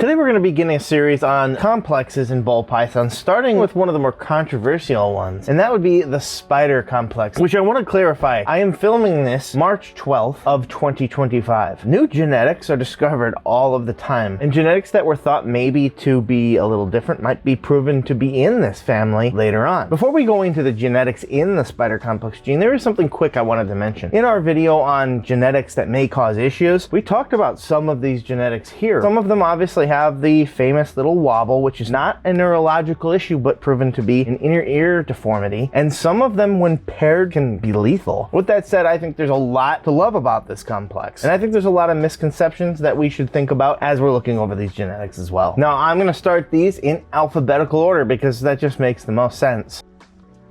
Today we're going to be beginning a series on complexes in ball pythons, starting with one of the more controversial ones, and that would be the spider complex, which I want to clarify. I am filming this March 12th of 2025. New genetics are discovered all of the time, and genetics that were thought maybe to be a little different might be proven to be in this family later on. Before we go into the genetics in the spider complex gene, there is something quick I wanted to mention. In our video on genetics that may cause issues, we talked about some of these genetics here. Some of them obviously have the famous little wobble, which is not a neurological issue but proven to be an inner ear deformity, and some of them when paired can be lethal. With that said, I think there's a lot to love about this complex, and I think there's a lot of misconceptions that we should think about as we're looking over these genetics as well. Now I'm going to start these in alphabetical order because that just makes the most sense.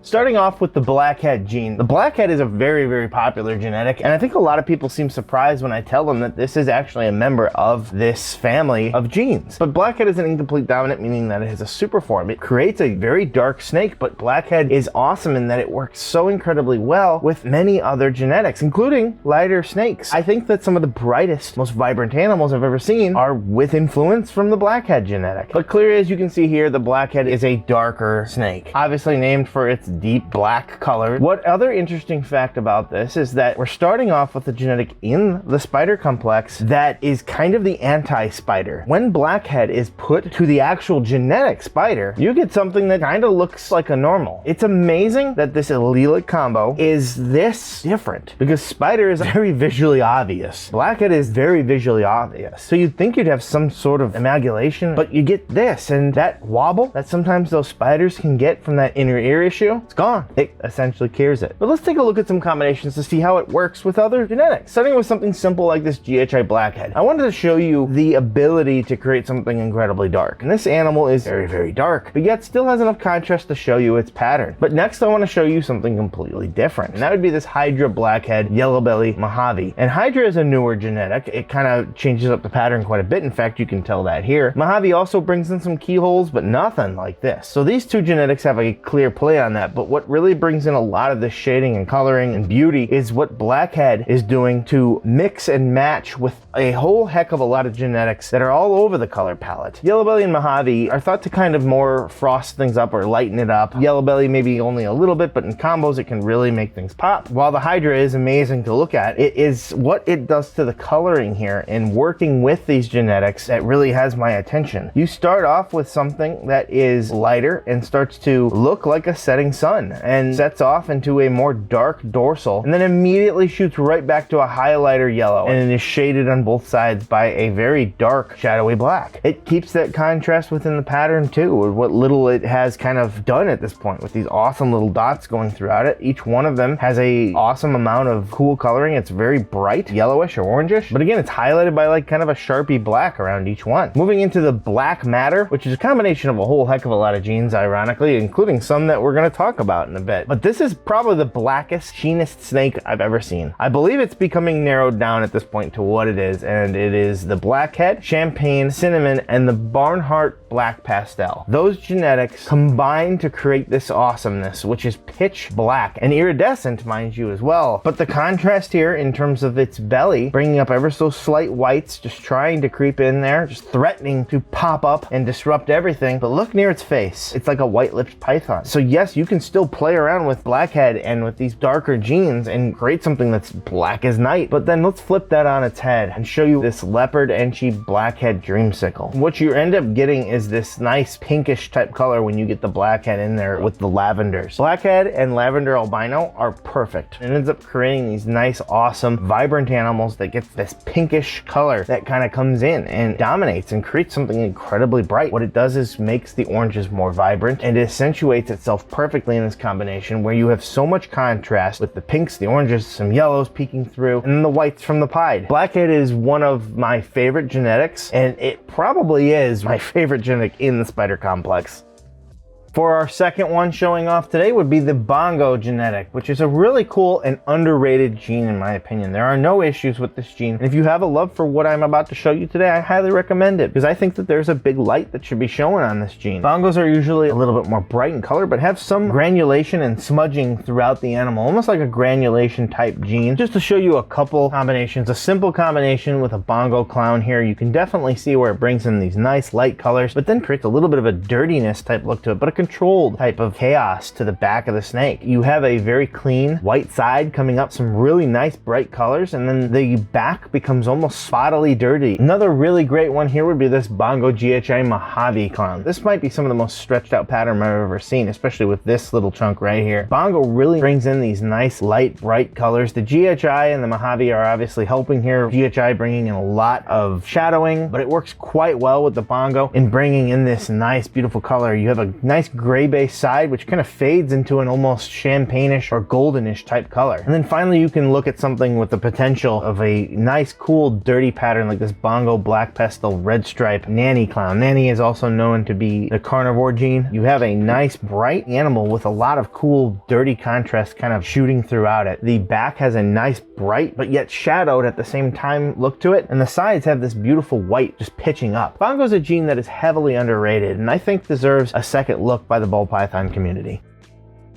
Starting off with the Blackhead gene. The Blackhead is a very, very popular genetic, and I think a lot of people seem surprised when I tell them that this is actually a member of this family of genes. But Blackhead is an incomplete dominant, meaning that it has a superform. It creates a very dark snake, but Blackhead is awesome in that it works so incredibly well with many other genetics, including lighter snakes. I think that some of the brightest, most vibrant animals I've ever seen are with influence from the Blackhead genetic. But clearly, as you can see here, the Blackhead is a darker snake, obviously named for its deep black color. What other interesting fact about this is that we're starting off with a genetic in the spider complex that is kind of the anti-spider. When Blackhead is put to the actual genetic spider, you get something that kind of looks like a normal. It's amazing that this allelic combo is this different because spider is very visually obvious. Blackhead is very visually obvious. So you'd think you'd have some sort of amalgamation, but you get this, and that wobble that sometimes those spiders can get from that inner ear issue, it's gone. It essentially cures it. But let's take a look at some combinations to see how it works with other genetics. Starting with something simple like this GHI Blackhead. I wanted to show you the ability to create something incredibly dark. And this animal is very, very dark, but yet still has enough contrast to show you its pattern. But next I want to show you something completely different. And that would be this Hydra Blackhead Yellow Belly Mojave. And Hydra is a newer genetic. It kind of changes up the pattern quite a bit. In fact, you can tell that here. Mojave also brings in some keyholes, but nothing like this. So these two genetics have a clear play on that, but what really brings in a lot of the shading and coloring and beauty is what Blackhead is doing to mix and match with a whole heck of a lot of genetics that are all over the color palette. Yellow Belly and Mojave are thought to kind of more frost things up or lighten it up. Yellow Belly maybe only a little bit, but in combos it can really make things pop. While the Hydra is amazing to look at, it is what it does to the coloring here and working with these genetics that really has my attention. You start off with something that is lighter and starts to look like a setting sun, and sets off into a more dark dorsal, and then immediately shoots right back to a highlighter yellow, and it is shaded on both sides by a very dark shadowy black. It keeps that contrast within the pattern too, or what little it has kind of done at this point with these awesome little dots going throughout it. Each one of them has a awesome amount of cool coloring. It's very bright yellowish or orangish, but again it's highlighted by like kind of a sharpie black around each one. Moving into the Black Matter, which is a combination of a whole heck of a lot of genes, ironically, including some that we're going to talk about in a bit. But this is probably the blackest, sheenest snake I've ever seen. I believe it's becoming narrowed down at this point to what it is, and it is the Blackhead, Champagne, Cinnamon, and the Barnhart Black Pastel. Those genetics combine to create this awesomeness, which is pitch black and iridescent, mind you, as well. But the contrast here in terms of its belly, bringing up ever so slight whites, just trying to creep in there, just threatening to pop up and disrupt everything. But look near its face. It's like a white-lipped python. So yes, you can still play around with Blackhead and with these darker genes and create something that's black as night. But then let's flip that on its head and show you this Leopard Enchi Blackhead Dreamsicle. What you end up getting is this nice pinkish type color when you get the Blackhead in there with the lavenders. Blackhead and Lavender Albino are perfect. It ends up creating these nice, awesome, vibrant animals that get this pinkish color that kind of comes in and dominates and creates something incredibly bright. What it does is makes the oranges more vibrant, and it accentuates itself perfectly in this combination where you have so much contrast with the pinks, the oranges, some yellows peeking through, and then the whites from the pied. Blackhead is one of my favorite genetics, and it probably is my favorite genetic in the spider complex. For our second one showing off today would be the Bongo genetic, which is a really cool and underrated gene in my opinion. There are no issues with this gene, and if you have a love for what I'm about to show you today, I highly recommend it, because I think that there's a big light that should be showing on this gene. Bongos are usually a little bit more bright in color, but have some granulation and smudging throughout the animal, almost like a granulation type gene. Just to show you a couple combinations, a simple combination with a Bongo clown here, you can definitely see where it brings in these nice light colors, but then creates a little bit of a dirtiness type look to it, but a controlled type of chaos to the back of the snake. You have a very clean white side coming up, some really nice bright colors, and then the back becomes almost spottily dirty. Another really great one here would be this Bongo GHI Mojave clown. This might be some of the most stretched out pattern I've ever seen, especially with this little chunk right here. Bongo really brings in these nice light bright colors. The GHI and the Mojave are obviously helping here. GHI bringing in a lot of shadowing, but it works quite well with the Bongo in bringing in this nice beautiful color. You have a nice gray base side which kind of fades into an almost champagne-ish or goldenish type color. And then finally you can look at something with the potential of a nice cool dirty pattern like this Bongo Black Pestle Red Stripe Nanny clown. Nanny is also known to be the carnivore gene. You have a nice bright animal with a lot of cool dirty contrast kind of shooting throughout it. The back has a nice bright but yet shadowed at the same time look to it, and the sides have this beautiful white just pitching up. Bongo is a gene that is heavily underrated and I think deserves a second look by the ball python community.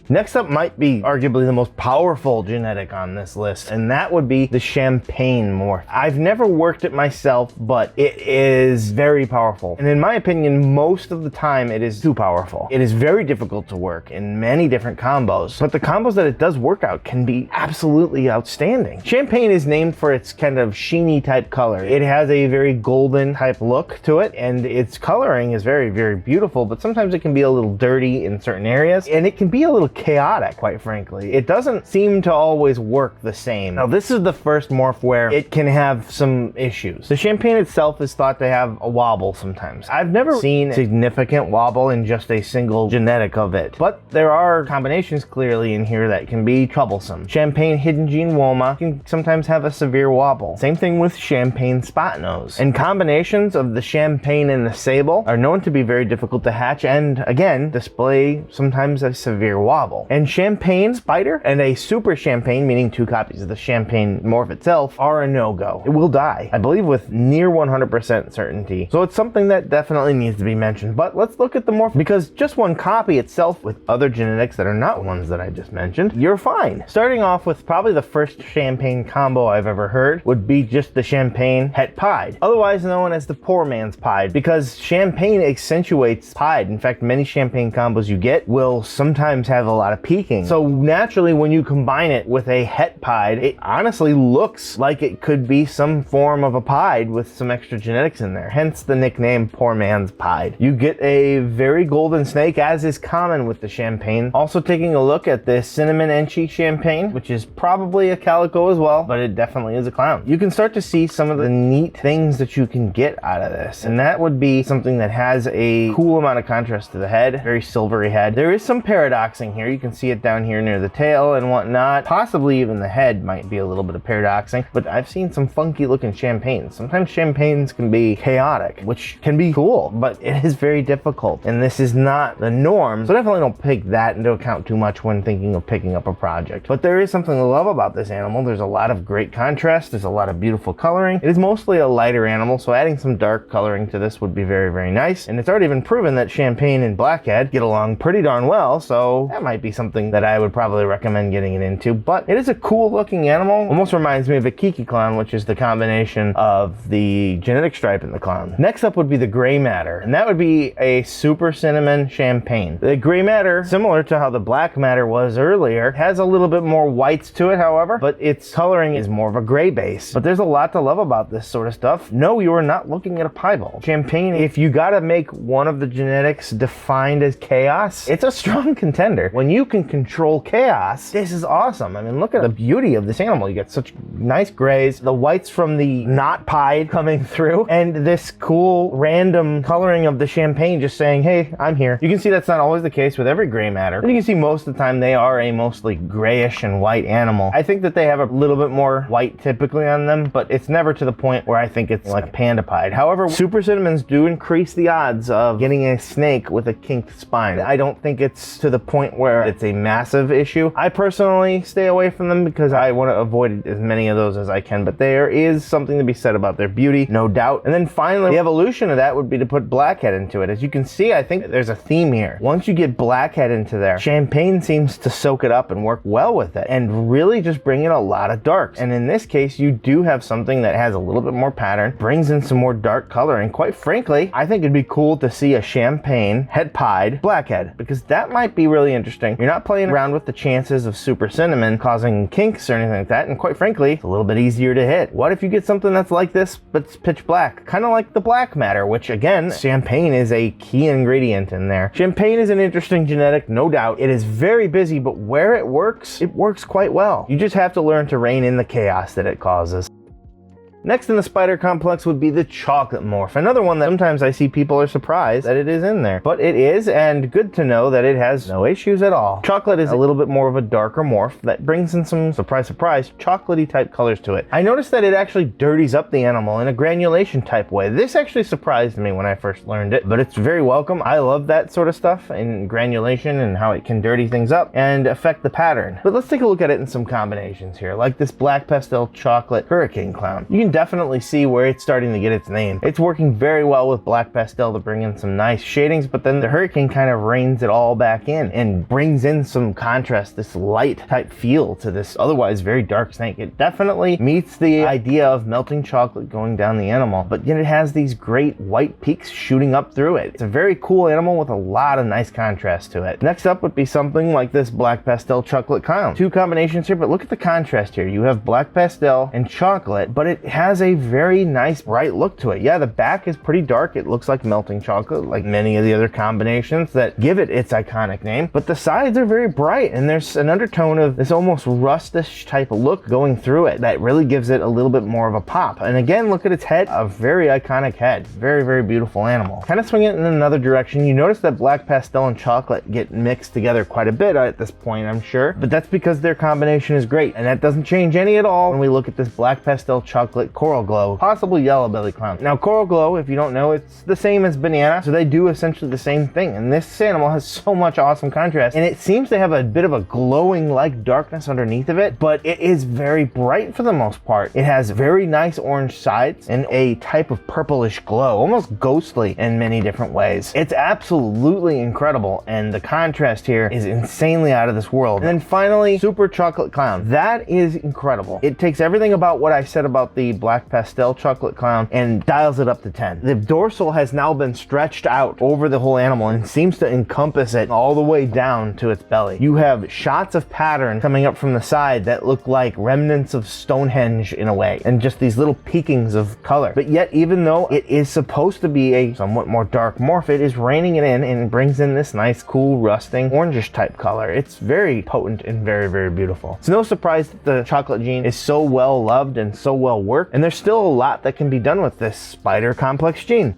Next up might be arguably the most powerful genetic on this list, and that would be the Champagne morph. I've never worked it myself, but it is very powerful. And in my opinion, most of the time it is too powerful. It is very difficult to work in many different combos, but the combos that it does work out can be absolutely outstanding. Champagne is named for its kind of sheeny type color. It has a very golden type look to it, and its coloring is very, very beautiful, but sometimes it can be a little dirty in certain areas, and it can be a little chaotic, quite frankly. It doesn't seem to always work the same. Now, this is the first morph where it can have some issues. The Champagne itself is thought to have a wobble sometimes. I've never seen significant wobble in just a single genetic of it, but there are combinations clearly in here that can be troublesome. Champagne hidden gene Woma can sometimes have a severe wobble. Same thing with Champagne Spotnose. And combinations of the Champagne and the Sable are known to be very difficult to hatch and, again, display sometimes a severe wobble. And Champagne Spider and a Super Champagne, meaning 2 copies of the Champagne morph itself, are a no-go. It will die, I believe with near 100% certainty. So it's something that definitely needs to be mentioned. But let's look at the morph, because just one copy itself with other genetics that are not ones that I just mentioned, you're fine. Starting off with probably the first Champagne combo I've ever heard would be just the Champagne Het Pied, otherwise known as the poor man's pied, because Champagne accentuates pied. In fact, many Champagne combos you get will sometimes have a lot of peaking. So naturally, when you combine it with a Het Pied, it honestly looks like it could be some form of a pied with some extra genetics in there, hence the nickname poor man's pied. You get a very golden snake, as is common with the Champagne. Also taking a look at this Cinnamon Enchi Champagne, which is probably a calico as well, but it definitely is a clown. You can start to see some of the neat things that you can get out of this, and that would be something that has a cool amount of contrast to the head, very silvery head. There is some paradoxing here. You can see it down here near the tail and whatnot. Possibly even the head might be a little bit of paradoxing, but I've seen some funky looking Champagnes. Sometimes Champagnes can be chaotic, which can be cool, but it is very difficult, and this is not the norm, so definitely don't take that into account too much when thinking of picking up a project. But there is something to love about this animal. There's a lot of great contrast, there's a lot of beautiful coloring. It is mostly a lighter animal, so adding some dark coloring to this would be very, very nice, and it's already been proven that Champagne and Blackhead get along pretty darn well, so that might be something that I would probably recommend getting it into. But it is a cool looking animal. Almost reminds me of a Kiki clown, which is the combination of the genetic stripe and the clown. Next up would be the Gray Matter, and that would be a Super Cinnamon Champagne. The Gray Matter, similar to how the Black Matter was earlier, has a little bit more whites to it, however, but its coloring is more of a gray base. But there's a lot to love about this sort of stuff. No, you are not looking at a piebald. Champagne, if you gotta make one of the genetics defined as chaos, it's a strong contender. When when you can control chaos, this is awesome. I mean, look at the beauty of this animal. You get such nice grays, the whites from the not pied coming through, and this cool random coloring of the champagne just saying, hey, I'm here. You can see that's not always the case with every gray matter, but you can see most of the time they are a mostly grayish and white animal. I think that they have a little bit more white typically on them, but it's never to the point where I think it's like panda pied. However, super cinnamons do increase the odds of getting a snake with a kinked spine. I don't think it's to the point where it's a massive issue. I personally stay away from them because I want to avoid as many of those as I can, but there is something to be said about their beauty, no doubt. And then finally, the evolution of that would be to put Blackhead into it. As you can see, I think there's a theme here. Once you get Blackhead into there, champagne seems to soak it up and work well with it and really just bring in a lot of darks. And in this case, you do have something that has a little bit more pattern, brings in some more dark color, and quite frankly, I think it'd be cool to see a champagne head pied Blackhead, because that might be really interesting. You're not playing around with the chances of super cinnamon causing kinks or anything like that, and quite frankly, it's a little bit easier to hit. What if you get something that's like this, but it's pitch black, kind of like the black matter, which again, champagne is a key ingredient in there. Champagne is an interesting genetic, no doubt. It is very busy, but where it works quite well. You just have to learn to rein in the chaos that it causes. Next in the spider complex would be the chocolate morph. Another one that sometimes I see people are surprised that it is in there. But it is, and good to know that it has no issues at all. Chocolate is a little bit more of a darker morph that brings in some, surprise, surprise, chocolatey type colors to it. I noticed that it actually dirties up the animal in a granulation type way. This actually surprised me when I first learned it, but it's very welcome. I love that sort of stuff in granulation and how it can dirty things up and affect the pattern. But let's take a look at it in some combinations here, like this black pastel chocolate hurricane clown. You can definitely see where it's starting to get its name. It's working very well with black pastel to bring in some nice shadings, but then the hurricane kind of reins it all back in and brings in some contrast, this light type feel to this otherwise very dark snake. It definitely meets the idea of melting chocolate going down the animal, but yet it has these great white peaks shooting up through it. It's a very cool animal with a lot of nice contrast to it. Next up would be something like this black pastel chocolate clown. Two combinations here, but look at the contrast here. You have black pastel and chocolate, but it has a very nice bright look to it. Yeah, the back is pretty dark. It looks like melting chocolate, like many of the other combinations that give it its iconic name, but the sides are very bright, and there's an undertone of this almost rustish type of look going through it that really gives it a little bit more of a pop. And again, look at its head, a very iconic head. Very, very beautiful animal. Kind of swing it in another direction. You notice that black pastel and chocolate get mixed together quite a bit at this point, I'm sure, but that's because their combination is great, and that doesn't change any at all when we look at this black pastel chocolate coral glow, possible yellow belly clown. Now, coral glow, if you don't know, it's the same as banana, so they do essentially the same thing, and this animal has so much awesome contrast, and it seems to have a bit of a glowing like darkness underneath of it, but it is very bright for the most part. It has very nice orange sides and a type of purplish glow, almost ghostly in many different ways. It's absolutely incredible, and the contrast here is insanely out of this world. And then finally, super chocolate clown. That is incredible. It takes everything about what I said about the black pastel chocolate clown and dials it up to 10. The dorsal has now been stretched out over the whole animal and seems to encompass it all the way down to its belly. You have shots of pattern coming up from the side that look like remnants of Stonehenge in a way, and just these little peakings of color. But yet, even though it is supposed to be a somewhat more dark morph, it is reining it in and brings in this nice, cool, rusting, orangish type color. It's very potent and very, very beautiful. It's no surprise that the chocolate gene is so well loved and so well worked, and there's still a lot that can be done with this spider complex gene.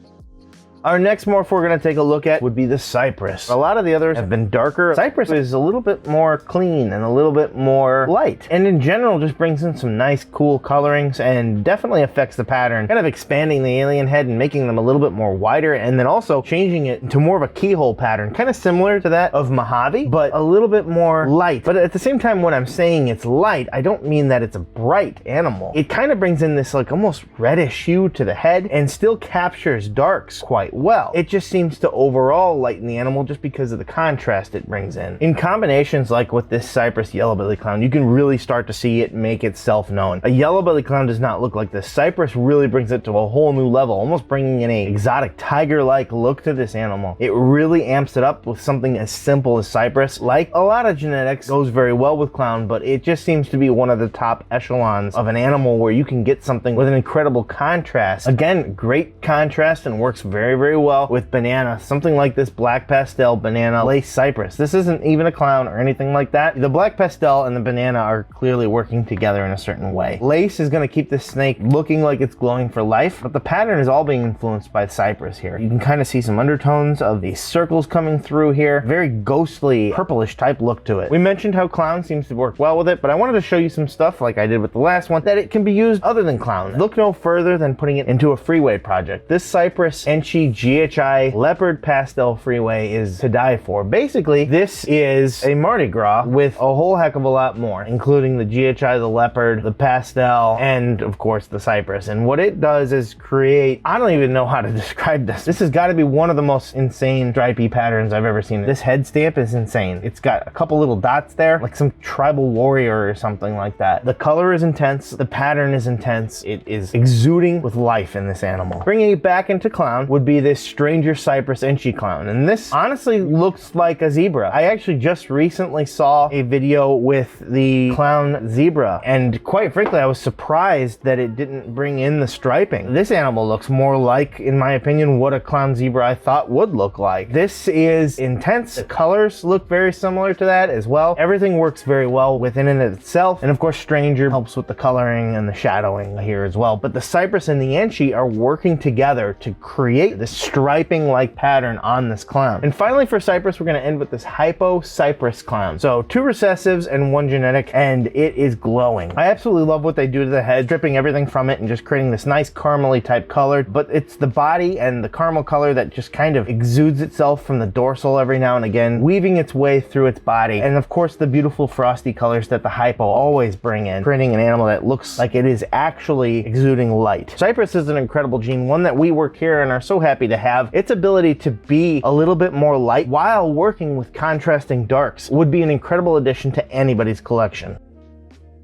Our next morph we're going to take a look at would be the Cypress. A lot of the others have been darker. Cypress is a little bit more clean and a little bit more light, and in general just brings in some nice cool colorings and definitely affects the pattern, kind of expanding the alien head and making them a little bit more wider, and then also changing it into more of a keyhole pattern, kind of similar to that of Mojave, but a little bit more light. But at the same time, when I'm saying it's light, I don't mean that it's a bright animal. It kind of brings in this like almost reddish hue to the head and still captures darks quite well. It just seems to overall lighten the animal just because of the contrast it brings in. In combinations like with this Cypress yellow belly clown, you can really start to see it make itself known. A yellow belly clown does not look like this. Cypress really brings it to a whole new level, almost bringing in a exotic tiger-like look to this animal. It really amps it up with something as simple as Cypress. Like a lot of genetics, goes very well with clown, but it just seems to be one of the top echelons of an animal where you can get something with an incredible contrast. Again, great contrast and works very, very well with banana, something like this black pastel banana lace cypress. This isn't even a clown or anything like that. The black pastel and the banana are clearly working together in a certain way. Lace is going to keep this snake looking like it's glowing for life, but the pattern is all being influenced by cypress here. You can kind of see some undertones of these circles coming through here. Very ghostly, purplish type look to it. We mentioned how clown seems to work well with it, but I wanted to show you some stuff like I did with the last one, that it can be used other than clown. Look no further than putting it into a freeway project. This Cypress Enchi GHI Leopard Pastel Freeway is to die for. Basically, this is a Mardi Gras with a whole heck of a lot more, including the GHI, the Leopard, the Pastel, and of course the Cypress. And what it does is create, I don't even know how to describe this. This has got to be one of the most insane stripy patterns I've ever seen. This head stamp is insane. It's got a couple little dots there, like some tribal warrior or something like that. The color is intense. The pattern is intense. It is exuding with life in this animal. Bringing it back into clown would be this Stranger Cypress Enchi clown. And this honestly looks like a zebra. I actually just recently saw a video with the clown zebra, and quite frankly, I was surprised that it didn't bring in the striping. This animal looks more like, in my opinion, what a clown zebra I thought would look like. This is intense. The colors look very similar to that as well. Everything works very well within it itself. And of course, Stranger helps with the coloring and the shadowing here as well. But the Cypress and the Enchi are working together to create this striping-like pattern on this clown. And finally for Cypress, we're going to end with this Hypo Cypress clown. So 2 recessives and 1 genetic, and it is glowing. I absolutely love what they do to the head, stripping everything from it and just creating this nice caramely type color. But it's the body and the caramel color that just kind of exudes itself from the dorsal every now and again, weaving its way through its body. And of course, the beautiful frosty colors that the Hypo always bring in, creating an animal that looks like it is actually exuding light. Cypress is an incredible gene, one that we work here and are so happy to have. Its ability to be a little bit more light while working with contrasting darks would be an incredible addition to anybody's collection.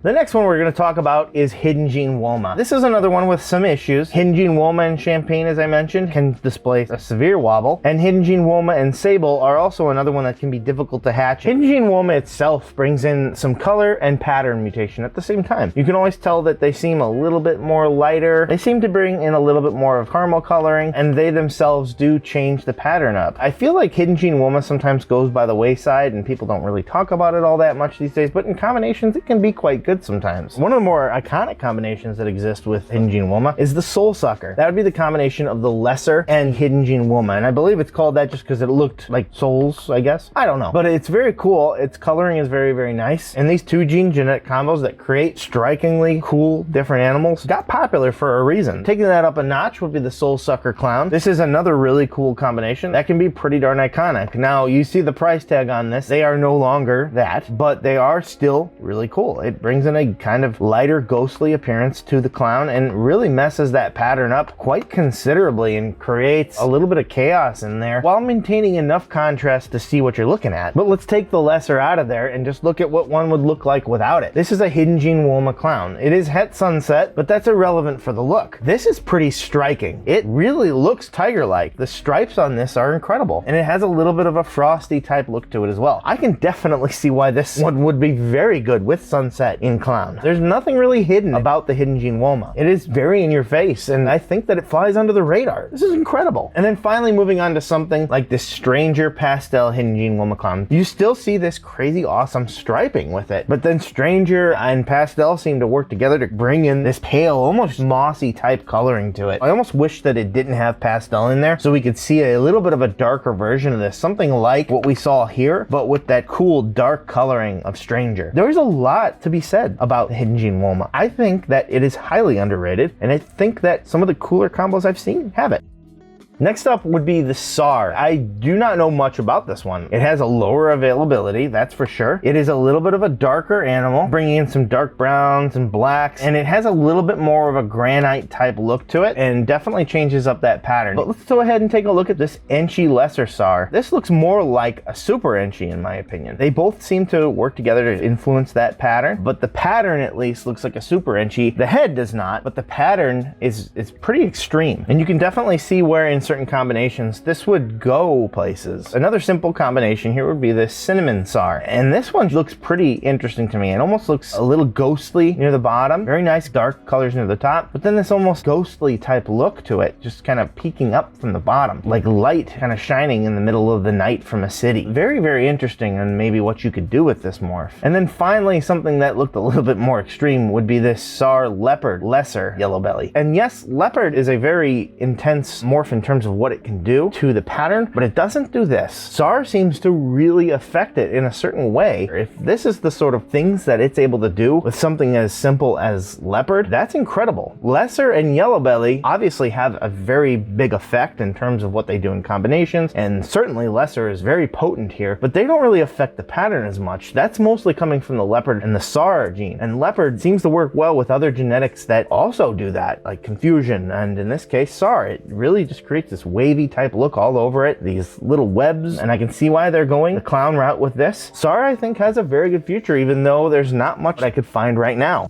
The next one we're going to talk about is Hidden Gene Woma. This is another one with some issues. Hidden Gene Woma and Champagne, as I mentioned, can display a severe wobble. And Hidden Gene Woma and Sable are also another one that can be difficult to hatch. Hidden Gene Woma itself brings in some color and pattern mutation at the same time. You can always tell that they seem a little bit more lighter. They seem to bring in a little bit more of caramel coloring, and they themselves do change the pattern up. I feel like Hidden Gene Woma sometimes goes by the wayside and people don't really talk about it all that much these days, but in combinations it can be quite good sometimes. One of the more iconic combinations that exist with Hidden Gene Woma is the Soul Sucker. That would be the combination of the Lesser and Hidden Gene Woma, and I believe it's called that just because it looked like souls, I guess. I don't know, but it's very cool. Its coloring is very, very nice, and these 2 gene genetic combos that create strikingly cool different animals got popular for a reason. Taking that up a notch would be the Soul Sucker Clown. This is another really cool combination that can be pretty darn iconic. Now, you see the price tag on this. They are no longer that, but they are still really cool. It brings in a kind of lighter, ghostly appearance to the clown and really messes that pattern up quite considerably and creates a little bit of chaos in there while maintaining enough contrast to see what you're looking at. But let's take the Lesser out of there and just look at what one would look like without it. This is a Hidden Gene Woma clown. It is Het Sunset, but that's irrelevant for the look. This is pretty striking. It really looks tiger-like. The stripes on this are incredible, and it has a little bit of a frosty type look to it as well. I can definitely see why this one would be very good with Sunset in clown. There's nothing really hidden about the Hidden Gene Woma. It is very in your face, and I think that it flies under the radar. This is incredible. And then finally moving on to something like this Stranger Pastel Hidden Gene Woma clown. You still see this crazy awesome striping with it, but then Stranger and Pastel seem to work together to bring in this pale, almost mossy type coloring to it. I almost wish that it didn't have Pastel in there so we could see a little bit of a darker version of this, something like what we saw here, but with that cool dark coloring of Stranger. There's a lot to be said about Hidden Gene Woma. I think that it is highly underrated, and I think that some of the cooler combos I've seen have it. Next up would be the Saar. I do not know much about this one. It has a lower availability, that's for sure. It is a little bit of a darker animal, bringing in some dark browns and blacks, and it has a little bit more of a granite type look to it, and definitely changes up that pattern. But let's go ahead and take a look at this Enchi Lesser Saar. This looks more like a Super Enchi in my opinion. They both seem to work together to influence that pattern, but the pattern at least looks like a Super Enchi. The head does not, but the pattern is pretty extreme. And you can definitely see where in certain combinations, this would go places. Another simple combination here would be this cinnamon Saar. And this one looks pretty interesting to me. It almost looks a little ghostly near the bottom. Very nice dark colors near the top, but then this almost ghostly type look to it, just kind of peeking up from the bottom, like light kind of shining in the middle of the night from a city. Very, very interesting, and maybe what you could do with this morph. And then finally, something that looked a little bit more extreme would be this Saar leopard, lesser yellow belly. And yes, leopard is a very intense morph in terms of what it can do to the pattern, but it doesn't do this. Saar seems to really affect it in a certain way. If this is the sort of things that it's able to do with something as simple as leopard, that's incredible. Lesser and yellow belly obviously have a very big effect in terms of what they do in combinations, and certainly lesser is very potent here, but they don't really affect the pattern as much. That's mostly coming from the leopard and the Saar gene, and leopard seems to work well with other genetics that also do that, like confusion, and in this case Saar. It really just creates this wavy type look all over it, these little webs, and I can see why they're going the clown route with this. Saar, I think, has a very good future, even though there's not much I could find right now.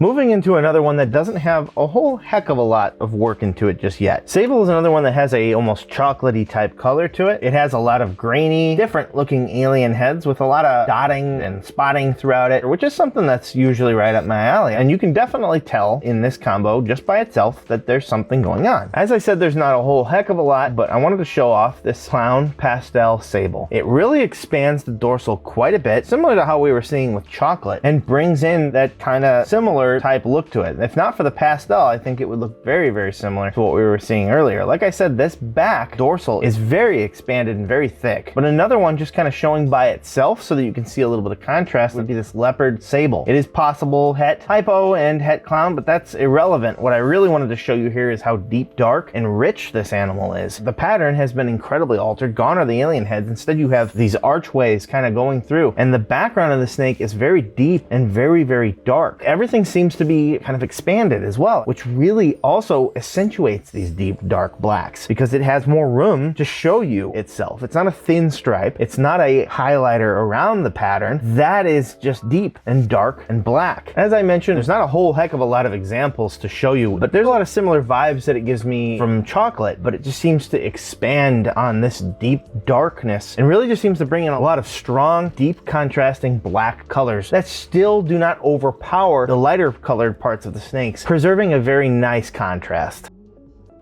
Moving into another one that doesn't have a whole heck of a lot of work into it just yet. Sable is another one that has a almost chocolatey type color to it. It has a lot of grainy, different looking alien heads with a lot of dotting and spotting throughout it, which is something that's usually right up my alley. And you can definitely tell in this combo just by itself that there's something going on. As I said, there's not a whole heck of a lot, but I wanted to show off this clown pastel Sable. It really expands the dorsal quite a bit, similar to how we were seeing with chocolate, and brings in that kind of similar type look to it. If not for the pastel, I think it would look very, very similar to what we were seeing earlier. Like I said, this back dorsal is very expanded and very thick. But another one just kind of showing by itself so that you can see a little bit of contrast would be this leopard Sable. It is possible het hypo and het clown, but that's irrelevant. What I really wanted to show you here is how deep, dark, and rich this animal is. The pattern has been incredibly altered. Gone are the alien heads. Instead, you have these archways kind of going through, and the background of the snake is very deep and very, very dark. Everything seems to be kind of expanded as well, which really also accentuates these deep dark blacks because it has more room to show you itself. It's not a thin stripe. It's not a highlighter around the pattern. That is just deep and dark and black. As I mentioned, there's not a whole heck of a lot of examples to show you, but there's a lot of similar vibes that it gives me from chocolate, but it just seems to expand on this deep darkness and really just seems to bring in a lot of strong, deep contrasting black colors that still do not overpower the lighter colored parts of the snakes, preserving a very nice contrast.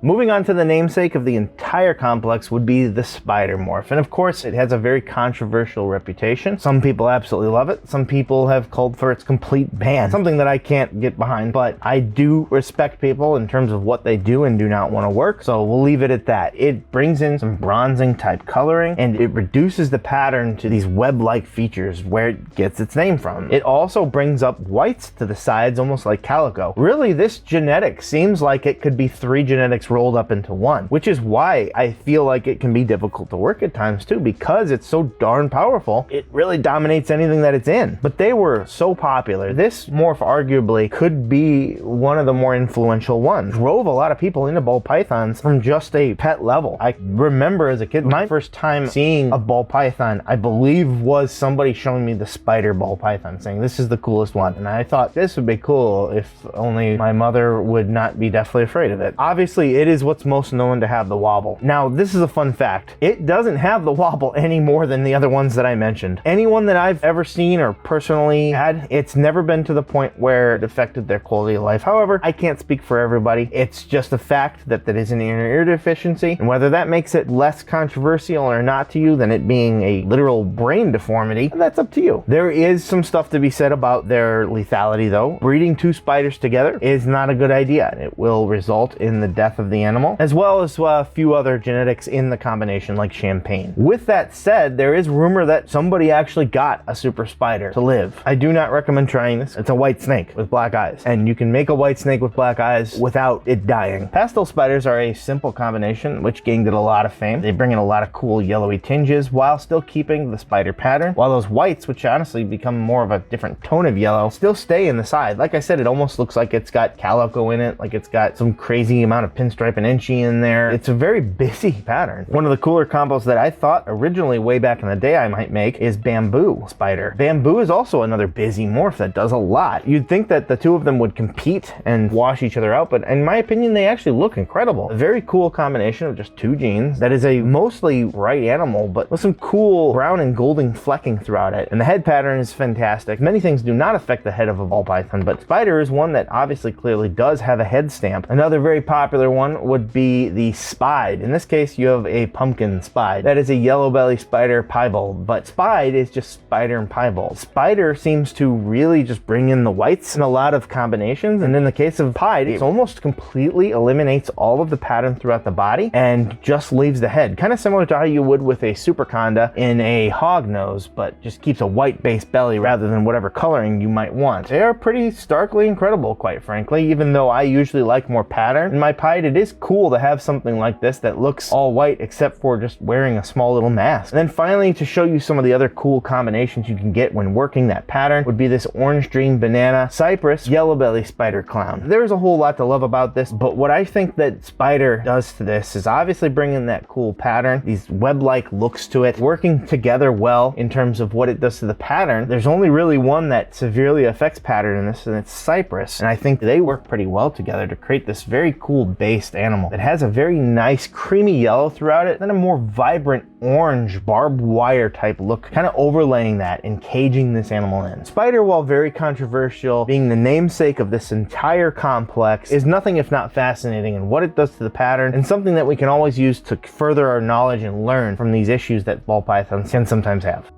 Moving on to the namesake of the entire complex would be the spider morph. And of course, it has a very controversial reputation. Some people absolutely love it. Some people have called for its complete ban, something that I can't get behind, but I do respect people in terms of what they do and do not want to work. So we'll leave it at that. It brings in some bronzing type coloring and it reduces the pattern to these web-like features where it gets its name from. It also brings up whites to the sides, almost like calico. Really, this genetic seems like it could be 3 genetics rolled up into one, which is why I feel like it can be difficult to work at times too, because it's so darn powerful. It really dominates anything that it's in. But they were so popular. This morph arguably could be one of the more influential ones. Drove a lot of people into ball pythons from just a pet level. I remember as a kid, my first time seeing a ball python, I believe, was somebody showing me the spider ball python, saying this is the coolest one. And I thought this would be cool if only my mother would not be deathly afraid of it. Obviously, it is what's most known to have the wobble. Now, this is a fun fact. It doesn't have the wobble any more than the other ones that I mentioned. Anyone that I've ever seen or personally had, it's never been to the point where it affected their quality of life. However, I can't speak for everybody. It's just a fact that that is an inner ear deficiency, and whether that makes it less controversial or not to you than it being a literal brain deformity, that's up to you. There is some stuff to be said about their lethality though. Breeding 2 spiders together is not a good idea. It will result in the death of the animal, as well as a few other genetics in the combination like champagne. With that said, there is rumor that somebody actually got a super spider to live. I do not recommend trying this. It's a white snake with black eyes, and you can make a white snake with black eyes without it dying. Pastel spiders are a simple combination which gained it a lot of fame. They bring in a lot of cool yellowy tinges while still keeping the spider pattern, while those whites, which honestly become more of a different tone of yellow, still stay in the side. Like I said, it almost looks like it's got calico in it, like it's got some crazy amount of pinstripe pinstripe and Enchi in there. It's a very busy pattern. One of the cooler combos that I thought originally way back in the day I might make is Bamboo Spider. Bamboo is also another busy morph that does a lot. You'd think that the two of them would compete and wash each other out, but in my opinion, they actually look incredible. A very cool combination of just two genes that is a mostly white animal, but with some cool brown and golden flecking throughout it. And the head pattern is fantastic. Many things do not affect the head of a ball python, but Spider is one that obviously clearly does have a head stamp. Another very popular one would be the Spide. In this case, you have a pumpkin Spide. That is a yellow belly spider piebald, but Spide is just spider and piebald. Spider seems to really just bring in the whites in a lot of combinations, and in the case of Pied, it almost completely eliminates all of the pattern throughout the body and just leaves the head. Kind of similar to how you would with a Superconda in a hog nose, but just keeps a white base belly rather than whatever coloring you might want. They are pretty starkly incredible, quite frankly, even though I usually like more pattern. In my Pied, it is cool to have something like this that looks all white except for just wearing a small little mask. And then finally, to show you some of the other cool combinations you can get when working that pattern, would be this Orange Dream Banana Cypress Yellow Belly Spider Clown. There's a whole lot to love about this, but what I think that Spider does to this is obviously bringing that cool pattern, these web-like looks to it, working together well in terms of what it does to the pattern. There's only really one that severely affects pattern in this, and it's Cypress. And I think they work pretty well together to create this very cool based animal that has a very nice creamy yellow throughout it, then a more vibrant orange barbed wire type look, kind of overlaying that and caging this animal in. Spider, while very controversial, being the namesake of this entire complex, is nothing if not fascinating in what it does to the pattern, and something that we can always use to further our knowledge and learn from these issues that ball pythons can sometimes have.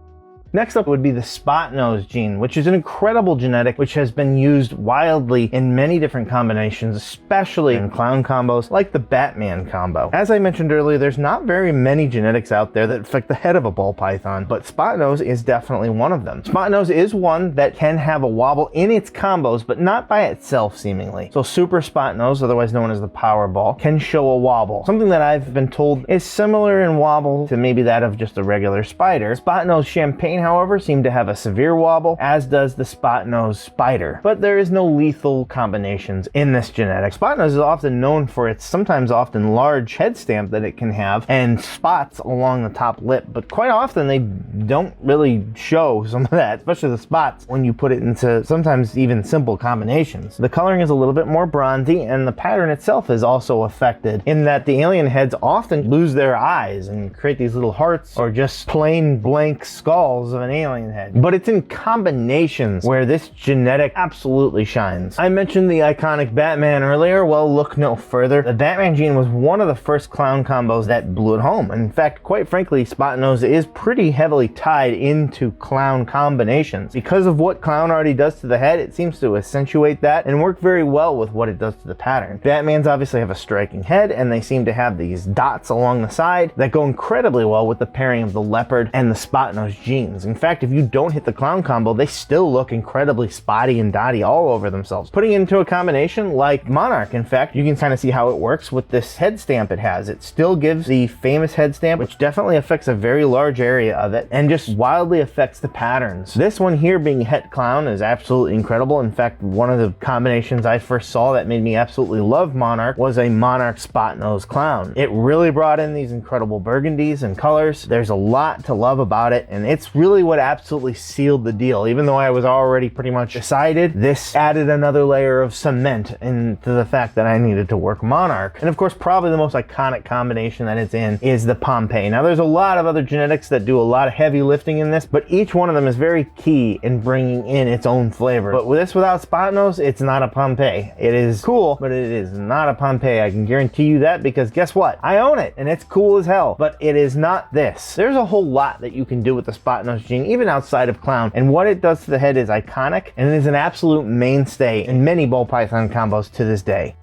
Next up would be the Spotnose gene, which is an incredible genetic which has been used wildly in many different combinations, especially in clown combos like the Batman combo. As I mentioned earlier, there's not very many genetics out there that affect the head of a ball python, but Spotnose is definitely one of them. Spotnose is one that can have a wobble in its combos, but not by itself seemingly. So Super Spotnose, otherwise known as the Powerball, can show a wobble. Something that I've been told is similar in wobble to maybe that of just a regular spider. Spotnose Champagne, however, seem to have a severe wobble, as does the Spotnose Spider. But there is no lethal combinations in this genetic. Spotnose is often known for its sometimes often large head stamp that it can have and spots along the top lip, but quite often they don't really show some of that, especially the spots when you put it into sometimes even simple combinations. The coloring is a little bit more bronzy, and the pattern itself is also affected in that the alien heads often lose their eyes and create these little hearts or just plain blank skulls of an alien head. But it's in combinations where this genetic absolutely shines. I mentioned the iconic Batman earlier. Well, look no further. The Batman gene was one of the first clown combos that blew it home. In fact, quite frankly, Spotnose is pretty heavily tied into clown combinations. Because of what clown already does to the head, it seems to accentuate that and work very well with what it does to the pattern. Batmans obviously have a striking head, and they seem to have these dots along the side that go incredibly well with the pairing of the leopard and the Spotnose genes. In fact, if you don't hit the clown combo, they still look incredibly spotty and dotty all over themselves. Putting it into a combination like Monarch, in fact, you can kind of see how it works with this head stamp it has. It still gives the famous head stamp, which definitely affects a very large area of it and just wildly affects the patterns. This one here being Het Clown is absolutely incredible. In fact, one of the combinations I first saw that made me absolutely love Monarch was a Monarch Spotnose Clown. It really brought in these incredible burgundies and colors. There's a lot to love about it, and it's really what absolutely sealed the deal. Even though I was already pretty much decided, this added another layer of cement into the fact that I needed to work Monarch. And of course, probably the most iconic combination that it's in is the Pompeii. Now, there's a lot of other genetics that do a lot of heavy lifting in this, but each one of them is very key in bringing in its own flavor. But with this, without Spotnose, it's not a Pompeii. It is cool, but it is not a Pompeii. I can guarantee you that, because guess what? I own it, and it's cool as hell, but it is not this. There's a whole lot that you can do with the Spotnose gene, even outside of clown, and what it does to the head is iconic, and it is an absolute mainstay in many ball python combos to this day.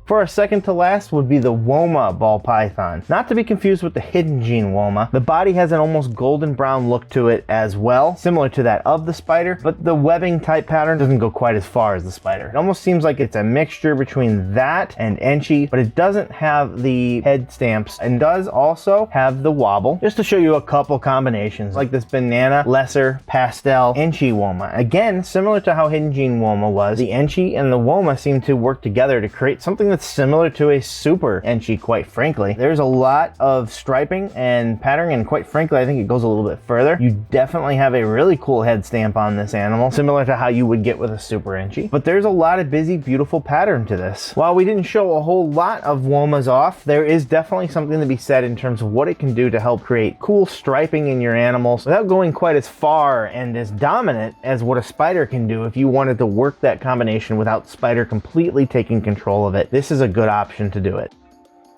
For our second to last would be the Woma ball python. Not to be confused with the hidden gene Woma. The body has an almost golden brown look to it as well, similar to that of the spider, but the webbing type pattern doesn't go quite as far as the spider. It almost seems like it's a mixture between that and Enchi, but it doesn't have the head stamps and does also have the wobble. Just to show you a couple combinations, like this banana, lesser, pastel, Enchi Woma. Again, similar to how hidden gene Woma was, the Enchi and the Woma seem to work together to create something that's that's similar to a super Enchi, quite frankly. There's a lot of striping and patterning, and quite frankly, I think it goes a little bit further. You definitely have a really cool head stamp on this animal, similar to how you would get with a super Enchi. But there's a lot of busy, beautiful pattern to this. While we didn't show a whole lot of Womas off, there is definitely something to be said in terms of what it can do to help create cool striping in your animals without going quite as far and as dominant as what a spider can do if you wanted to work that combination without spider completely taking control of it. This is a good option to do it.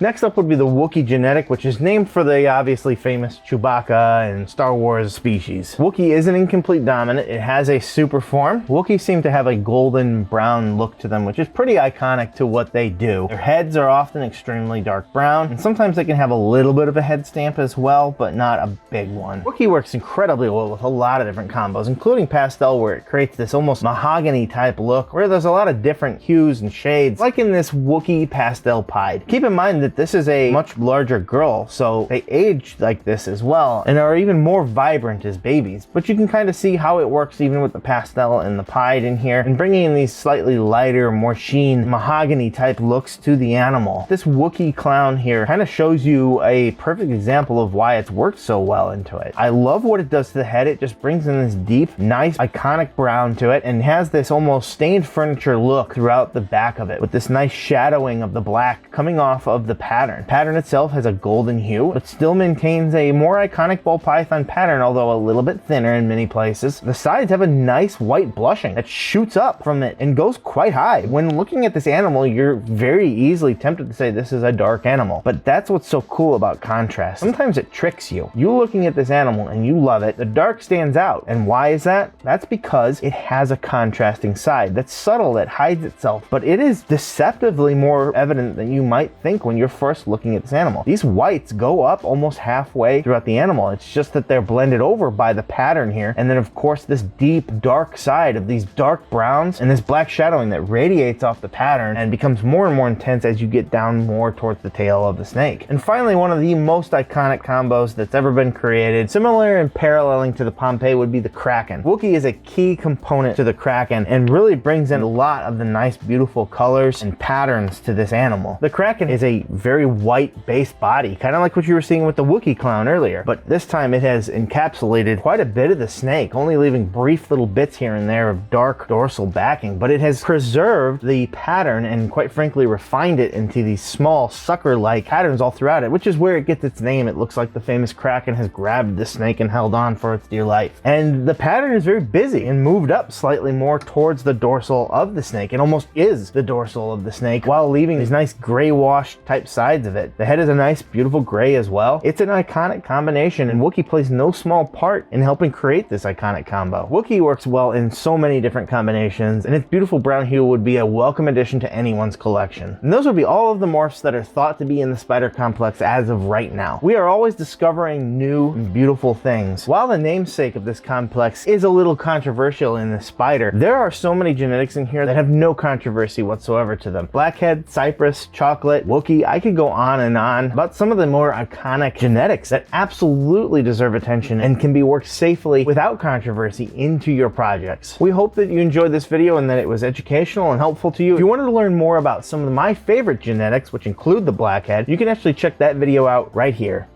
Next up would be the Wookie genetic, which is named for the obviously famous Chewbacca and Star Wars species. Wookie is an incomplete dominant. It has a super form. Wookiees seem to have a golden brown look to them, which is pretty iconic to what they do. Their heads are often extremely dark brown, and sometimes they can have a little bit of a head stamp as well, but not a big one. Wookie works incredibly well with a lot of different combos, including pastel, where it creates this almost mahogany type look, where there's a lot of different hues and shades, like in this Wookie pastel pied. Keep in mind that this is a much larger girl, so they age like this as well and are even more vibrant as babies. But you can kind of see how it works even with the pastel and the pied in here, and bringing in these slightly lighter, more sheen, mahogany type looks to the animal. This Wookie clown here kind of shows you a perfect example of why it's worked so well into it. I love what it does to the head. It just brings in this deep, nice, iconic brown to it, and has this almost stained furniture look throughout the back of it, with this nice shadowing of the black coming off of the pattern. The pattern itself has a golden hue, but still maintains a more iconic ball python pattern, although a little bit thinner in many places. The sides have a nice white blushing that shoots up from it and goes quite high. When looking at this animal, you're very easily tempted to say this is a dark animal, but that's what's so cool about contrast. Sometimes it tricks you. You looking at this animal and you love it, the dark stands out. And why is that? That's because it has a contrasting side that's subtle, that hides itself, but it is deceptively more evident than you might think when you're first looking at this animal. These whites go up almost halfway throughout the animal. It's just that they're blended over by the pattern here. And then of course this deep dark side of these dark browns and this black shadowing that radiates off the pattern and becomes more and more intense as you get down more towards the tail of the snake. And finally, one of the most iconic combos that's ever been created, similar and paralleling to the Pompeii, would be the Kraken. Wookie is a key component to the Kraken and really brings in a lot of the nice, beautiful colors and patterns to this animal. The Kraken is a very white base body, kind of like what you were seeing with the Wookie clown earlier, but this time it has encapsulated quite a bit of the snake, only leaving brief little bits here and there of dark dorsal backing, but it has preserved the pattern and quite frankly refined it into these small sucker-like patterns all throughout it, which is where it gets its name. It looks like the famous Kraken has grabbed the snake and held on for its dear life. And the pattern is very busy and moved up slightly more towards the dorsal of the snake. It almost is the dorsal of the snake, while leaving these nice gray wash type sides of it. The head is a nice, beautiful gray as well. It's an iconic combination, and Wookie plays no small part in helping create this iconic combo. Wookie works well in so many different combinations, and its beautiful brown hue would be a welcome addition to anyone's collection. And those would be all of the morphs that are thought to be in the spider complex as of right now. We are always discovering new and beautiful things. While the namesake of this complex is a little controversial in the spider, there are so many genetics in here that have no controversy whatsoever to them. Blackhead, Cypress, Chocolate, Wookie, I could go on and on about some of the more iconic genetics that absolutely deserve attention and can be worked safely without controversy into your projects. We hope that you enjoyed this video and that it was educational and helpful to you. If you wanted to learn more about some of my favorite genetics, which include the Blackhead, you can actually check that video out right here.